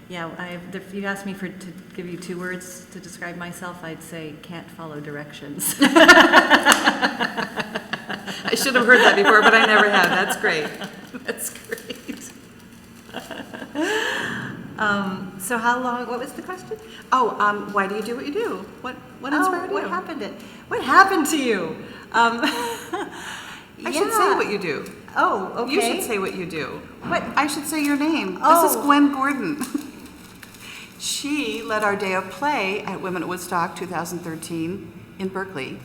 Yeah, if you asked me to give you 2 words to describe myself, I'd say can't follow directions. I should have heard that before, but I never have. That's great. That's great. So how long, what was the question? Why do you do what you do? What inspired you? What happened to you? I should say what you do. Oh, okay. You should say what you do. What? I should say your name. Oh. This is Gwen Gordon. She led our day of play at Women at Woodstock 2013 in Berkeley.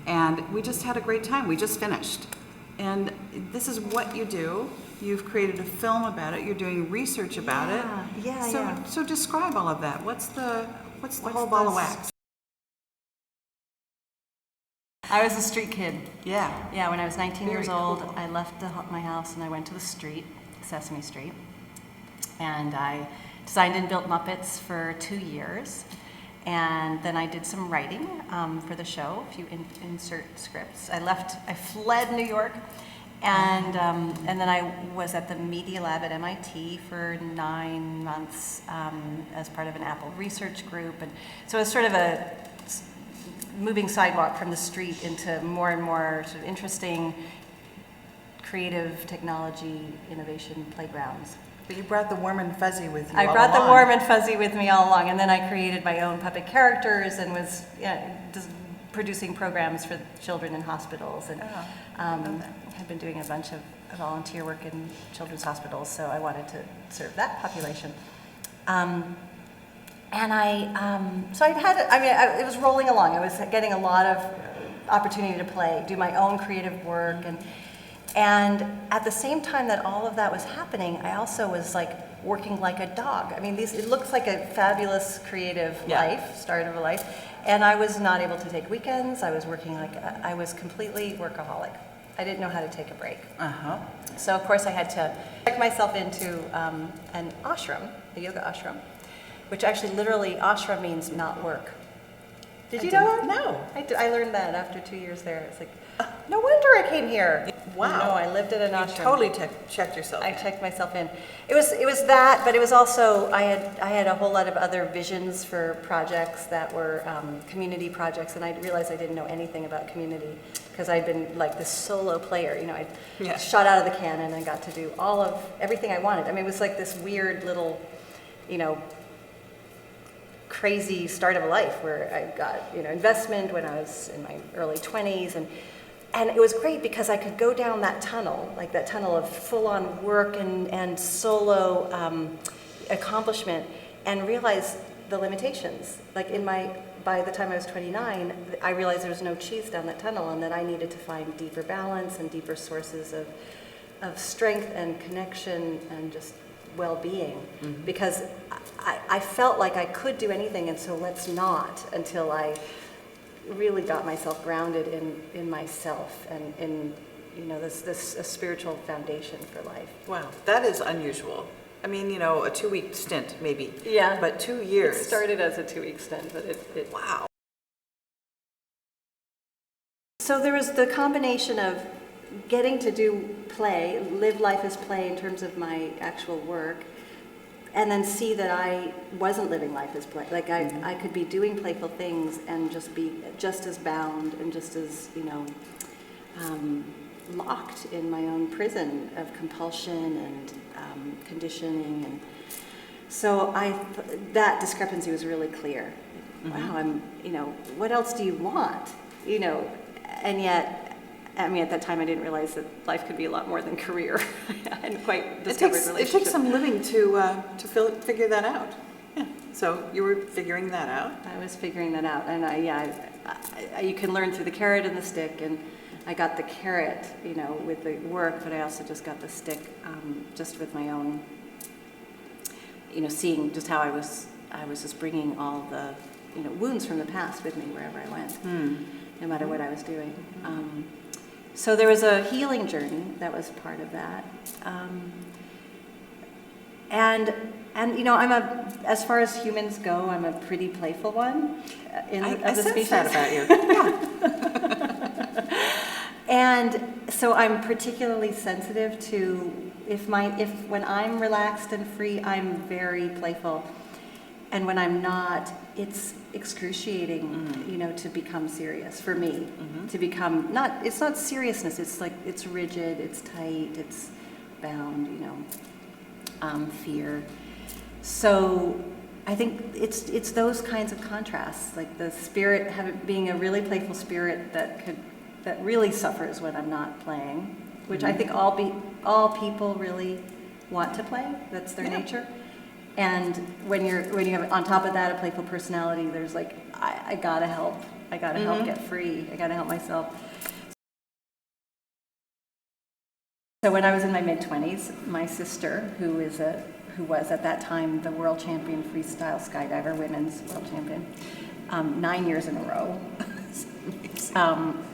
And we just had a great time. We just finished. And this is what you do. You've created a film about it. You're doing research about it. So describe all of that. What's the whole ball of wax? I was a street kid. Yeah. Yeah, when I was 19 years Very old, cool. I left my house and I went to the street, Sesame Street, and I designed and built Muppets for 2 years. And then I did some writing for the show, a few insert scripts. I fled New York, and then I was at the Media Lab at MIT for 9 months as part of an Apple research group. And so it was sort of a moving sidewalk from the street into more and more sort of interesting creative technology innovation playgrounds. But you brought the warm and fuzzy with you. I brought the warm and fuzzy with me all along, and then I created my own puppet characters and was just producing programs for children in hospitals, and had been doing a bunch of volunteer work in children's hospitals, so I wanted to serve that population. It was rolling along. I was getting a lot of opportunity to play, do my own creative work, and at the same time that all of that was happening, I also was like working like a dog. I mean, it looks like a fabulous creative life, start of a life, and I was not able to take weekends. I was working I was completely workaholic. I didn't know how to take a break. So of course I had to check myself into an ashram, a yoga ashram, which actually literally ashram means not work. Did you know that? No. I learned that after 2 years there. It's like, no wonder I came here. Wow. No, I lived at an ashram. You totally checked yourself. I checked myself in. It was that, but it was also I had a whole lot of other visions for projects that were community projects, and I realized I didn't know anything about community because I'd been like this solo player. I shot out of the cannon and got to do everything I wanted. I mean, it was like this weird little, crazy start of a life where I got investment when I was in my early 20s, and it was great because I could go down that tunnel, like that tunnel of full-on work and solo accomplishment, and realize the limitations. Like by the time I was 29, I realized there was no cheese down that tunnel, and that I needed to find deeper balance and deeper sources of strength and connection and just well-being, because I felt like I could do anything, and so let's not until I really got myself grounded in myself and in this a spiritual foundation for life. Wow, that is unusual. I mean, a 2-week stint maybe. Yeah. But 2 years. It started as a 2-week stint, but it wow. So there was the combination of getting to do play, live life as play in terms of my actual work, and then see that I wasn't living life as play. Like I could be doing playful things and just be just as bound and just as, locked in my own prison of compulsion and conditioning. And so that discrepancy was really clear. Wow, what else do you want? And yet, I mean, at that time, I didn't realize that life could be a lot more than career. I hadn't quite discovered relationship. It takes some living to figure that out. Yeah. So you were figuring that out. I was figuring that out, and you can learn through the carrot and the stick. And I got the carrot, with the work, but I also just got the stick, just with my own, seeing just how I was just bringing all the, wounds from the past with me wherever I went, no matter what I was doing. So there was a healing journey that was part of that, and as far as humans go, I'm a pretty playful one. I sense that about you. And so I'm particularly sensitive to if when I'm relaxed and free, I'm very playful. And when I'm not, it's excruciating, you know, to become serious for me. To become it's not seriousness, it's like, it's rigid, it's tight, it's bound, you know, fear. So I think it's those kinds of contrasts, like the spirit being a really playful spirit that really suffers when I'm not playing, which I think all people really want to play. That's their nature. And when you have on top of that a playful personality, there's like I gotta help. I gotta help get free. I gotta help myself. So when I was in my mid-20s, my sister, who was at that time the world champion freestyle skydiver, women's world champion, 9 years in a row,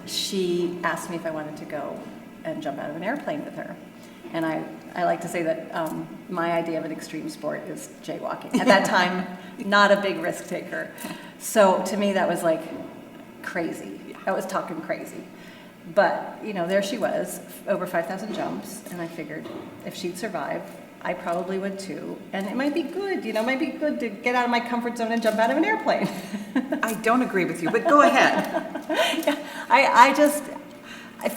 she asked me if I wanted to go and jump out of an airplane with her. And I like to say that my idea of an extreme sport is jaywalking. At that time, not a big risk taker. So to me, that was like crazy. I was talking crazy. But, you know, there she was, over 5,000 jumps, and I figured if she'd survive, I probably would too. And it might be good, you know, it might be good to get out of my comfort zone and jump out of an airplane. I don't agree with you, but go ahead. I just,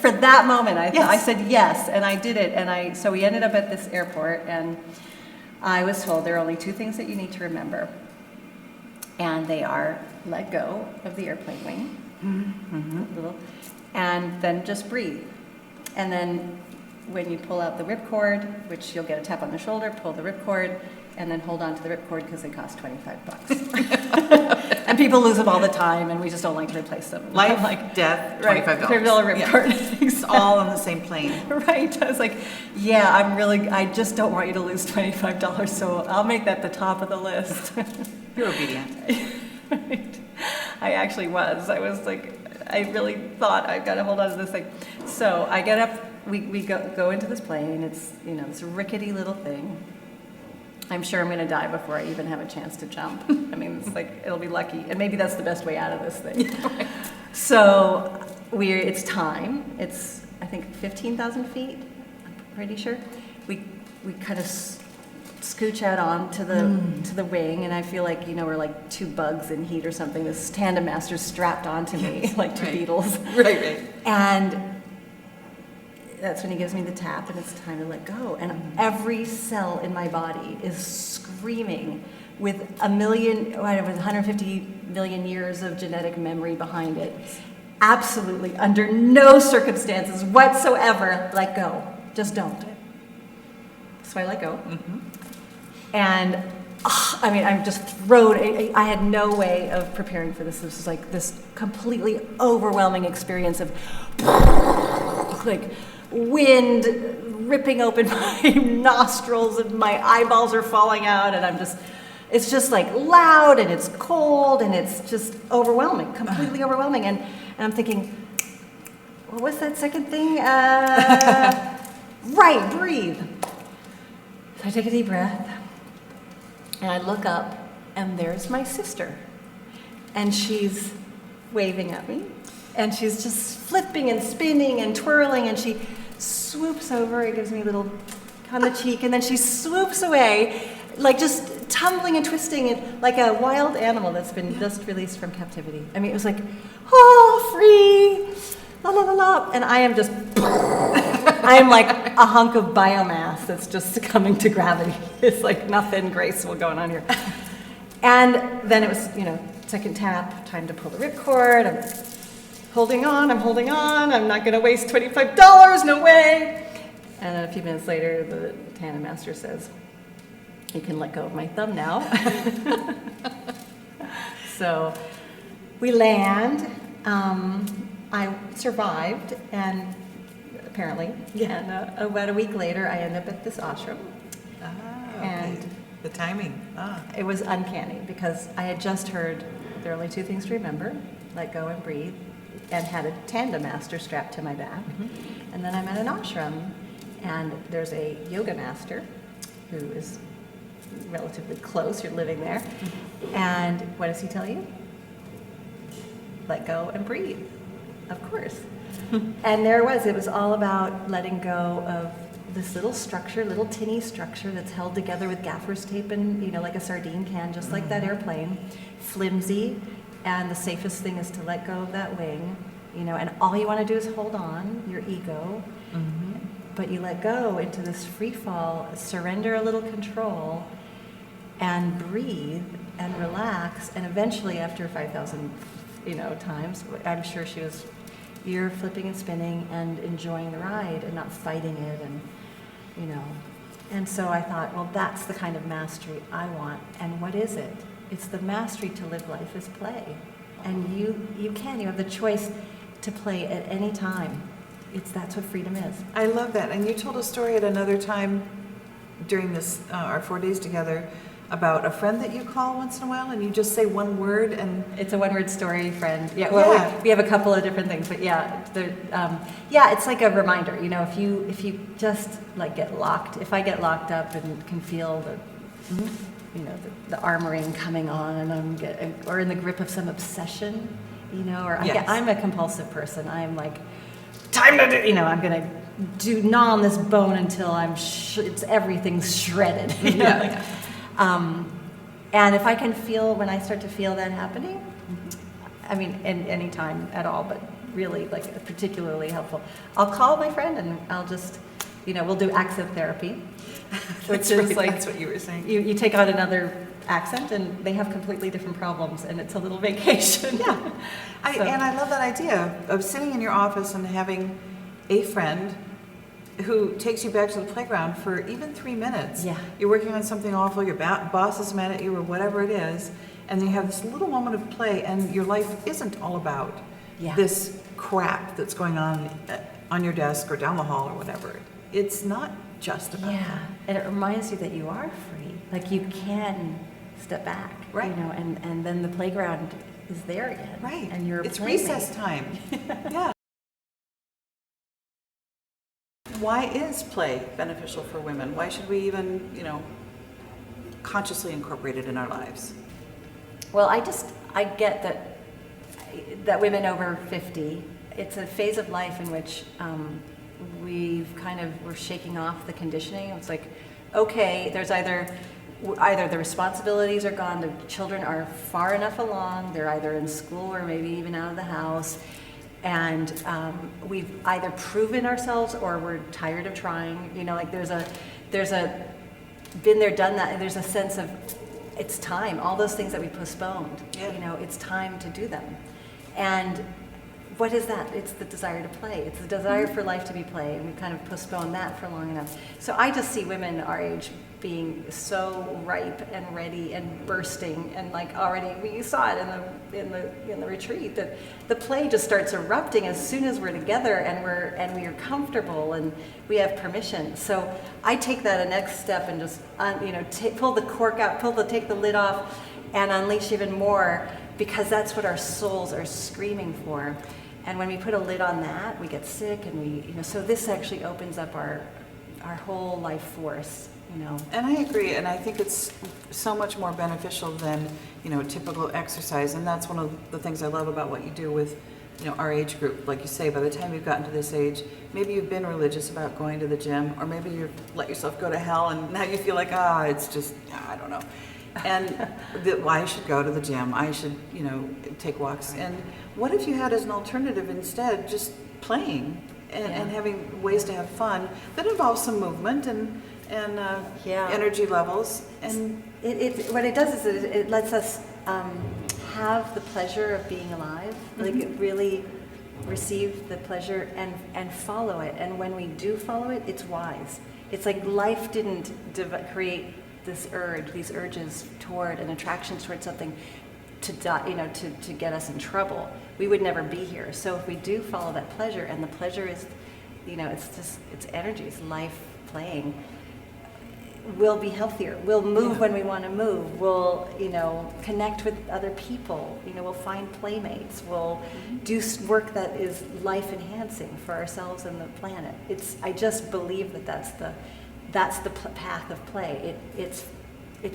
for that moment, I said yes, and I did it. So we ended up at this airport, and I was told there are only two things that you need to remember. And they are let go of the airplane wing, and then just breathe. And then when you pull out the ripcord, which you'll get a tap on the shoulder, pull the ripcord, and then hold on to the ripcord because they cost $25. And people lose them all the time, and we just don't like to replace them. Life, like, death, $25. Right, $25 ripcord. It's all on the same plane. Right. I was like, yeah, I just don't want you to lose $25, so I'll make that the top of the list. You're obedient. Right. I actually was. I was like, I really thought I've got to hold on to this thing. So I get up, we go into this plane. It's, you know, this rickety little thing. I'm sure I'm going to die before I even have a chance to jump. I mean, it's like, it'll be lucky. And maybe that's the best way out of this thing. So it's time. It's, I think, 15,000 feet, I'm pretty sure. We kind of scooch out onto the wing, and I feel like, you know, we're like two bugs in heat or something. This tandem master's strapped onto me like two beetles. Right. And that's when he gives me the tap, and it's time to let go. And every cell in my body is screaming with 150 million years of genetic memory behind it. Absolutely, under no circumstances whatsoever, let go. Just don't. So I let go. And I mean, I'm just thrown. I had no way of preparing for this. This was like this completely overwhelming experience of like wind ripping open my nostrils, and my eyeballs are falling out, and it's just like loud, and it's cold, and it's just overwhelming, completely overwhelming. And I'm thinking, what was that second thing? Right, breathe. So I take a deep breath, and I look up, and there's my sister. And she's waving at me, and she's just flipping and spinning and twirling, and she swoops over and gives me a little on the cheek, and then she swoops away, like just tumbling and twisting it like a wild animal that's been just released from captivity. I mean, it was like, oh, free, la la la la, and I am just, I am like a hunk of biomass that's just succumbing to gravity. It's like nothing graceful going on here. And then it was, you know, second tap, time to pull the ripcord. I'm holding on, I'm not gonna waste $25, no way. And then a few minutes later, the tandem master says, you can let go of my thumb now. So we land. I survived, and apparently, and about a week later, I end up at this ashram. Okay. And the timing. it was uncanny because I had just heard there are only two things to remember: let go and breathe, and had a tandem master strapped to my back. And then I'm at an ashram, and there's a yoga master who is relatively close. You're living there. And what does he tell you? Let go and breathe. Of course. And it was all about letting go of this little structure, little tinny structure that's held together with gaffer's tape and, like a sardine can, just like that airplane, flimsy. And the safest thing is to let go of that wing, and all you want to do is hold on, your ego. But you let go into this free fall, surrender a little control, and breathe and relax. And eventually, after 5,000, times, I'm sure she was ear flipping and spinning and enjoying the ride and not fighting it. And so I thought, well, that's the kind of mastery I want. And what is it? It's the mastery to live life as play. And you have the choice to play at any time. That's what freedom is. I love that. And you told a story at another time during this, our 4 days together, about a friend that you call once in a while, and you just say one word, and it's a one-word story, friend. Yeah, well, we have a couple of different things, but it's like a reminder. If you just get locked, if I get locked up and can feel the armoring coming on, and or in the grip of some obsession, I'm a compulsive person. I'm like, time to do, I'm gonna gnaw on this bone until everything's shredded. And if I can feel, when I start to feel that happening, any time at all, but really particularly helpful, I'll call my friend and I'll just, we'll do accent therapy. That's what you were saying. You take on another accent and they have completely different problems and it's a little vacation. Yeah. And I love that idea of sitting in your office and having a friend who takes you back to the playground for even 3 minutes. Yeah. You're working on something awful, your boss is mad at you or whatever it is, and then you have this little moment of play, and your life isn't all about this crap that's going on your desk or down the hall or whatever. It's not just about that. And it reminds you that you are free. You can step back. Right. And then the playground is there again. Right. And you're It's playmate. recess time. Yeah. Why is play beneficial for women? Why should we even, consciously incorporate it in our lives? Well, I get that women over 50, it's a phase of life in which we're shaking off the conditioning. It's like, okay, there's either the responsibilities are gone, the children are far enough along, they're either in school or maybe even out of the house. And we've either proven ourselves or we're tired of trying. There's a been there, done that. And there's a sense of it's time. All those things that we postponed. Yeah. It's time to do them. And what is that? It's the desire to play. It's the desire for life to be play, and we've kind of postponed that for long enough. So I just see women our age being so ripe and ready and bursting, and already we saw it in the retreat that the play just starts erupting as soon as we're together and we are comfortable and we have permission. So I take that a next step and just pull the cork out, take the lid off, and unleash even more, because that's what our souls are screaming for. And when we put a lid on that, we get sick, and so this actually opens up our whole life force, And I agree, and I think it's so much more beneficial than, typical exercise. And that's one of the things I love about what you do with, our age group. Like you say, by the time you've gotten to this age, maybe you've been religious about going to the gym, or maybe you've let yourself go to hell, and now you feel like, it's just, I don't know. And I should go to the gym. I should, take walks. And what if you had as an alternative instead just playing and having ways to have fun that involves some movement and energy levels? And what it does is it lets us have the pleasure of being alive. Mm-hmm. Really receive the pleasure and follow it. And when we do follow it, it's wise. It's like life didn't create these urges toward an attraction toward something to get us in trouble. We would never be here. So if we do follow that pleasure, and the pleasure is, it's energy, it's life playing, we'll be healthier. We'll move when we want to move. We'll, connect with other people. We'll find playmates. We'll do work that is life enhancing for ourselves and the planet. I just believe that's the path of play. It's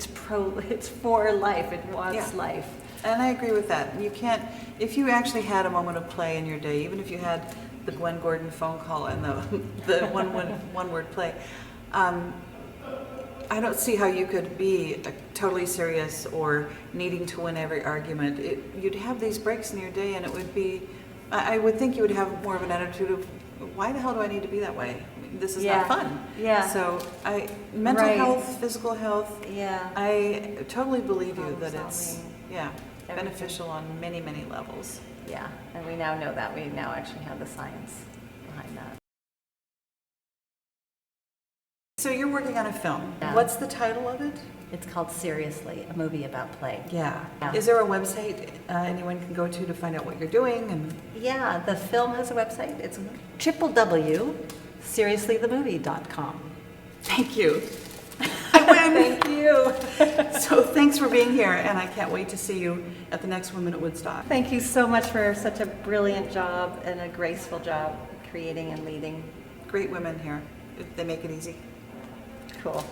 for life. It wants life. And I agree with that. You can't, if you actually had a moment of play in your day, even if you had the Gwen Gordon phone call and the one word play. I don't see how you could be totally serious or needing to win every argument. You'd have these breaks in your day, and it would be, I would think you would have more of an attitude of, why the hell do I need to be that way? I mean, this is Yeah. not fun. Yeah. So mental Right. health, physical health, Yeah. I totally believe you that Problem it's, solving. yeah, Everything. beneficial on many, many levels. Yeah, and we now know that. We now actually have the science behind that. So you're working on a film. Yeah. What's the title of it? It's called Seriously, a movie about play. Yeah. Yeah. Is there a website anyone can go to find out what you're doing? And Yeah, the film has a website. It's www.seriouslythemovie.com. thank you. I win. Thank you. So thanks for being here, and I can't wait to see you at the next Women at Woodstock. Thank you so much for such a brilliant job and a graceful job creating and leading. Great women here. They make it easy. Cool.